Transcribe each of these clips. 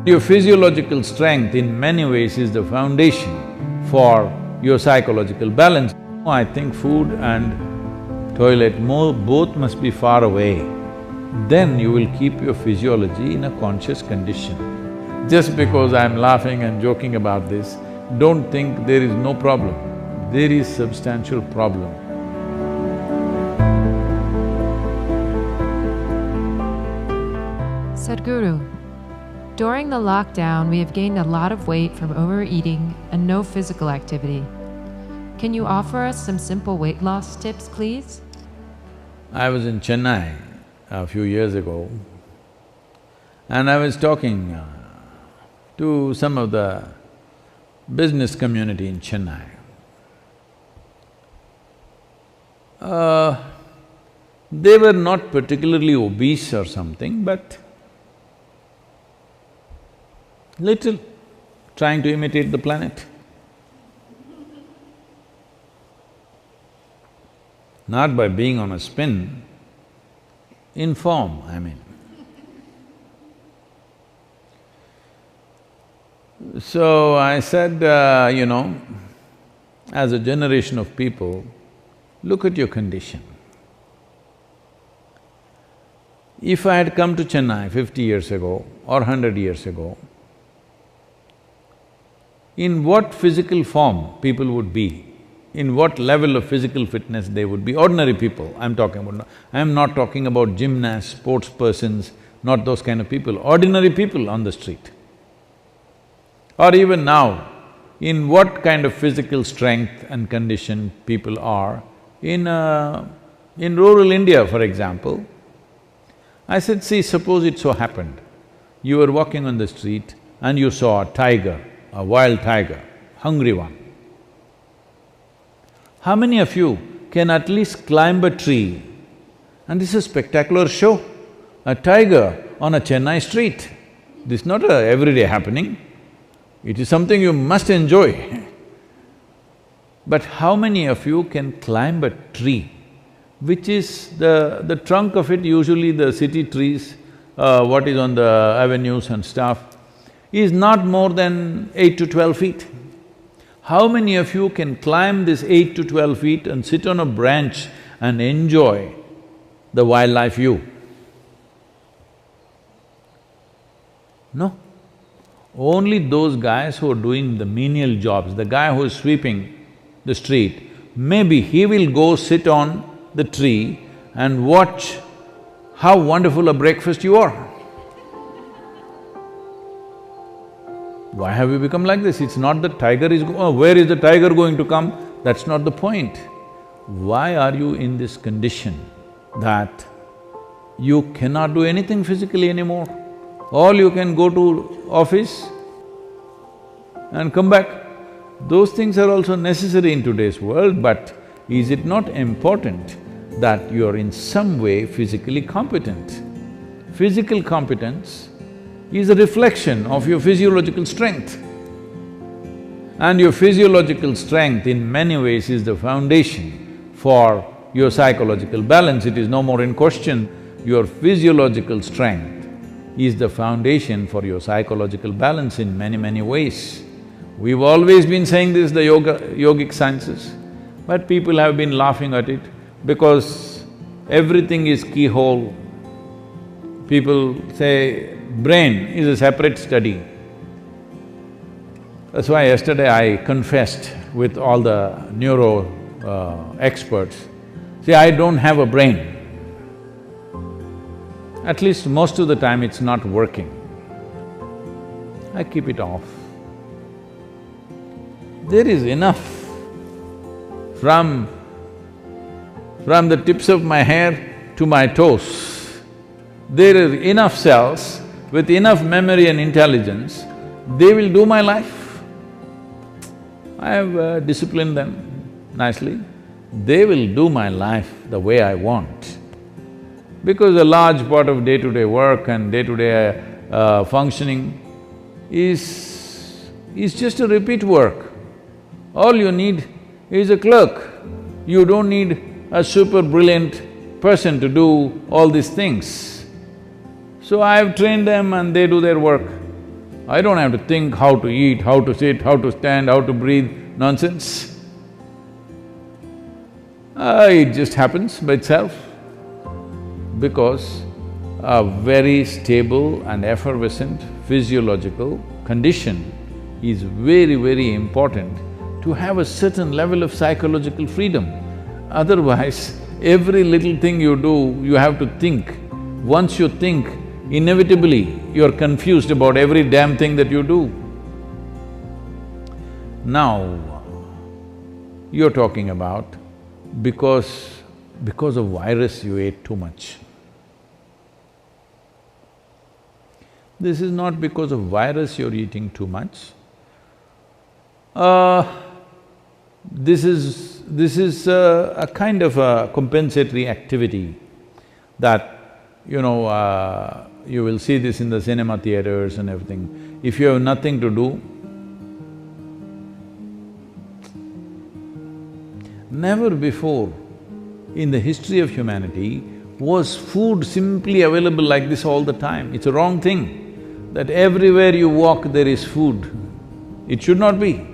Your physiological strength in many ways is the foundation for your psychological balance. I think food and toilet both must be far away. Then you will keep your physiology in a conscious condition. Just because I'm laughing and joking about this, don't think there is no problem. There is substantial problem. Sadhguru, during the lockdown, we have gained a lot of weight from overeating and no physical activity. Can you offer us some simple weight loss tips, please? I was in Chennai a few years ago and I was talking to some of the business community in Chennai. They were not particularly obese or something, but little, trying to imitate the planet. Not by being on a spin, in form, I mean. So I said, as a generation of people, look at your condition. If I had come to Chennai 50 years ago or 100 years ago, in what physical form people would be, in what level of physical fitness they would be, ordinary people I'm talking about. I'm not talking about gymnasts, sports persons, not those kind of people, ordinary people on the street. Or even now, in what kind of physical strength and condition people are in rural India, for example. I said, see, suppose it so happened, you were walking on the street and you saw a tiger, a wild tiger, hungry one. How many of you can at least climb a tree? And this is a spectacular show, a tiger on a Chennai street. This is not a everyday happening, it is something you must enjoy. But how many of you can climb a tree, which is the trunk of it, usually the city trees, what is on the avenues and stuff, is not more than 8 to 12 feet. How many of you can climb this 8 to 12 feet and sit on a branch and enjoy the wildlife view? No. Only those guys who are doing the menial jobs, the guy who is sweeping the street, maybe he will go sit on the tree and watch how wonderful a breakfast you are. Why have we become like this? It's not that tiger is… where is the tiger going to come? That's not the point. Why are you in this condition that you cannot do anything physically anymore? All you can go to office and come back. Those things are also necessary in today's world, but is it not important that you are in some way physically competent? Physical competence is a reflection of your physiological strength. And your physiological strength in many ways is the foundation for your psychological balance. It is no more in question. Your physiological strength is the foundation for your psychological balance in many ways. We've always been saying this, the yogic sciences, but people have been laughing at it because everything is keyhole. People say brain is a separate study. That's why yesterday I confessed with all the neuro experts, see, I don't have a brain. At least most of the time it's not working. I keep it off. There is enough from the tips of my hair to my toes. There are enough cells with enough memory and intelligence, they will do my life. I have disciplined them nicely. They will do my life the way I want. Because a large part of day-to-day work and day-to-day functioning is just a repeat work. All you need is a clerk. You don't need a super brilliant person to do all these things. So I've trained them and they do their work. I don't have to think how to eat, how to sit, how to stand, how to breathe, nonsense. It just happens by itself because a very stable and effervescent physiological condition is very, very important to have a certain level of psychological freedom. Otherwise, every little thing you do, you have to think. Once you think, inevitably you're confused about every damn thing that you do. Now, you're talking about because of virus you ate too much. This is not because of virus you're eating too much. This is a kind of a compensatory activity that, you will see this in the cinema theaters and everything. If you have nothing to do, never before in the history of humanity was food simply available like this all the time. It's a wrong thing that everywhere you walk there is food. It should not be.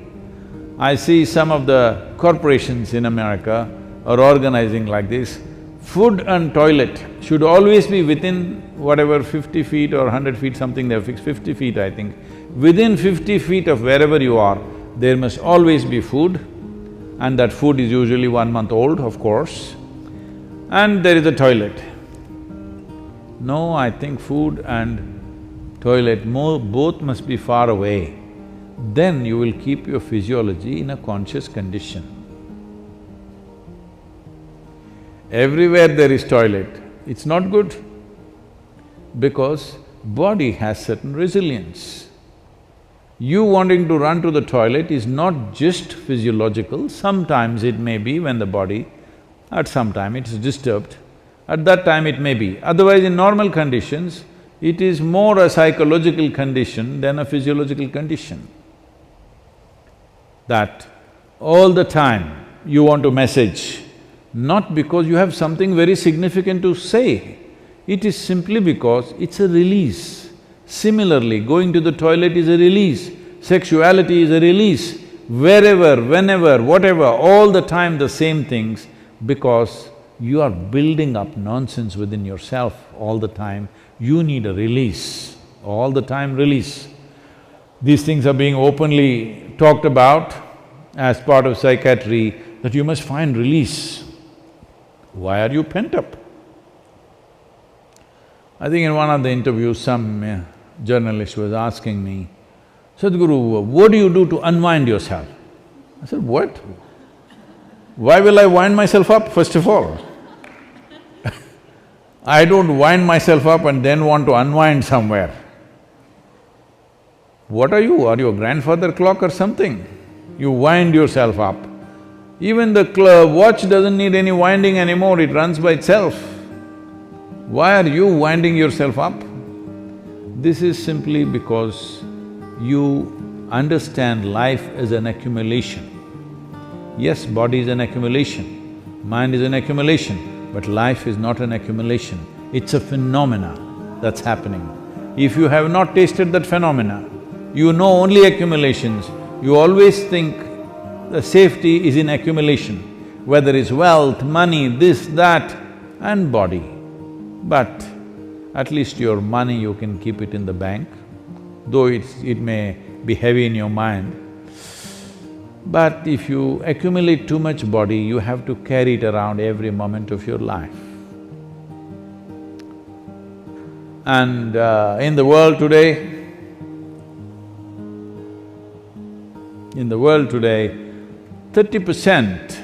I see some of the corporations in America are organizing like this. Food and toilet should always be within whatever 50 feet or 100 feet, something they've fixed, 50 feet I think. Within 50 feet of wherever you are, there must always be food, and that food is usually 1 month old, of course, and there is a toilet. No, I think food and toilet both must be far away. Then you will keep your physiology in a conscious condition. Everywhere there is toilet, it's not good because body has certain resilience. You wanting to run to the toilet is not just physiological, sometimes it may be when the body, at some time it is disturbed, at that time it may be. Otherwise, in normal conditions, it is more a psychological condition than a physiological condition. That all the time you want to message, not because you have something very significant to say, it is simply because it's a release. Similarly, going to the toilet is a release, sexuality is a release, wherever, whenever, whatever, all the time the same things, because you are building up nonsense within yourself all the time. You need a release, all the time release. These things are being openly talked about as part of psychiatry, that you must find release. Why are you pent up? I think in one of the interviews, some journalist was asking me, Sadhguru, what do you do to unwind yourself? I said, what? Why will I wind myself up, first of all? I don't wind myself up and then want to unwind somewhere. What are you? Are you a grandfather clock or something? You wind yourself up. Even the watch doesn't need any winding anymore, it runs by itself. Why are you winding yourself up? This is simply because you understand life as an accumulation. Yes, body is an accumulation, mind is an accumulation, but life is not an accumulation, it's a phenomena that's happening. If you have not tasted that phenomena, you know only accumulations, you always think the safety is in accumulation, whether it's wealth, money, this, that, and body. But at least your money you can keep it in the bank, though it may be heavy in your mind. But if you accumulate too much body, you have to carry it around every moment of your life. And in the world today, 30%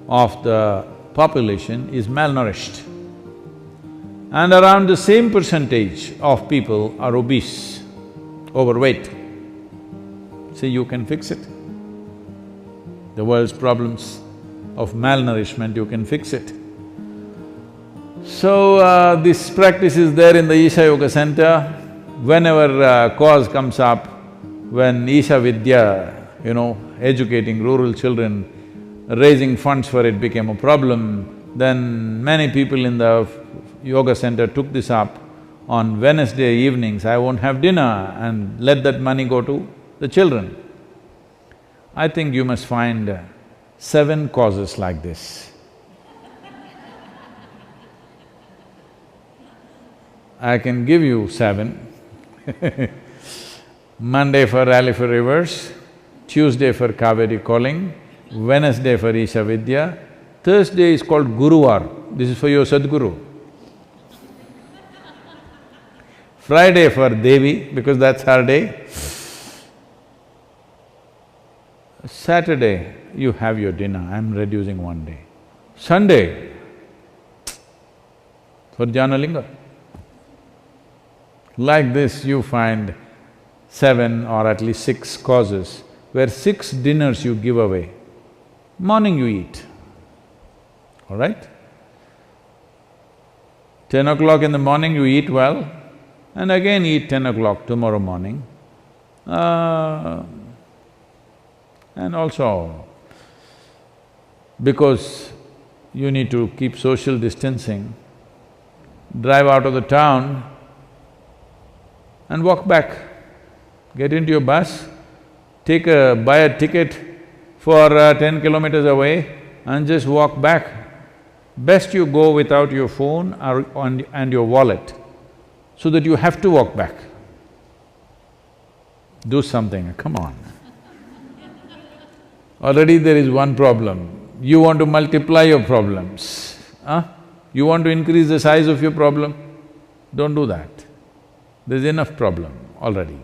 of the population is malnourished, and around the same percentage of people are obese, overweight. See, you can fix it. The world's problems of malnourishment, you can fix it. So, this practice is there in the Isha Yoga Center. Whenever cause comes up, when Isha Vidya, educating rural children, raising funds for it became a problem, then many people in the yoga center took this up. on Wednesday evenings I won't have dinner and let that money go to the children. I think you must find 7 causes like this. I can give you 7. Monday for Rally for Rivers, Tuesday for Kaveri Calling, Wednesday for Isha Vidya, Thursday is called Guruvar, this is for your Sadguru. Friday for Devi, because that's her day. Saturday, you have your dinner, I'm reducing 1 day. Sunday, for Jnanalinga. Like this, you find 7 or at least 6 causes where 6 dinners you give away. Morning you eat, all right? 10 o'clock in the morning you eat well, and again eat 10 o'clock tomorrow morning. And also, because you need to keep social distancing, drive out of the town and walk back. Get into your bus, buy a ticket for 10 kilometers away and just walk back. Best you go without your phone and your wallet, so that you have to walk back. Do something, come on. Already there is one problem, you want to multiply your problems, You want to increase the size of your problem? Don't do that. There's enough problem already.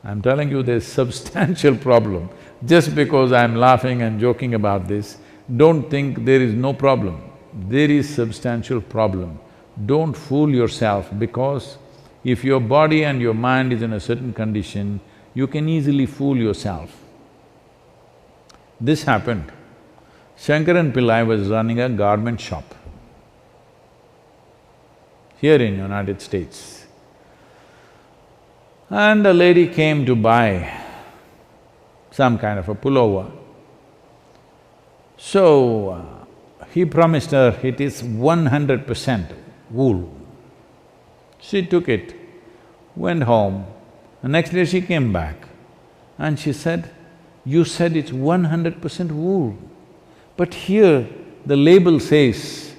I'm telling you there's substantial problem. Just because I'm laughing and joking about this, don't think there is no problem. There is substantial problem. Don't fool yourself, because if your body and your mind is in a certain condition, you can easily fool yourself. This happened. Shankaran Pillai was running a garment shop here in United States. And a lady came to buy some kind of a pullover. So, he promised her it is 100% wool. She took it, went home. The next day she came back and she said, "You said it's 100% wool, but here the label says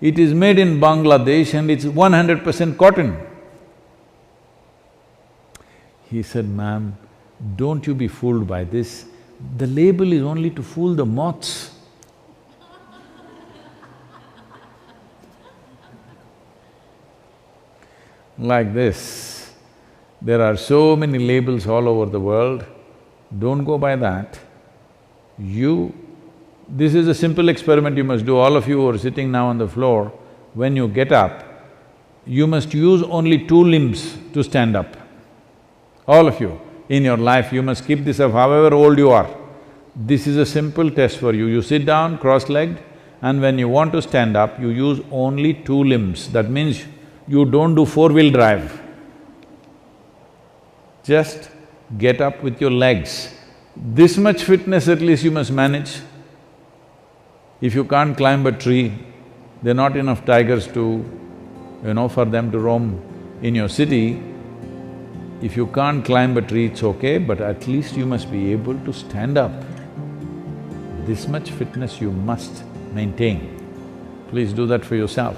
it is made in Bangladesh and it's 100% cotton." He said, "Ma'am, don't you be fooled by this. The label is only to fool the moths." Like this, there are so many labels all over the world, don't go by that. This is a simple experiment you must do, all of you who are sitting now on the floor, when you get up, you must use only 2 limbs to stand up. All of you, in your life you must keep this up however old you are. This is a simple test for you. You sit down cross-legged and when you want to stand up, you use only 2 limbs. That means you don't do 4-wheel drive. Just get up with your legs. This much fitness at least you must manage. If you can't climb a tree, there are not enough tigers to, for them to roam in your city. If you can't climb a tree, it's okay, but at least you must be able to stand up. This much fitness you must maintain. Please do that for yourself.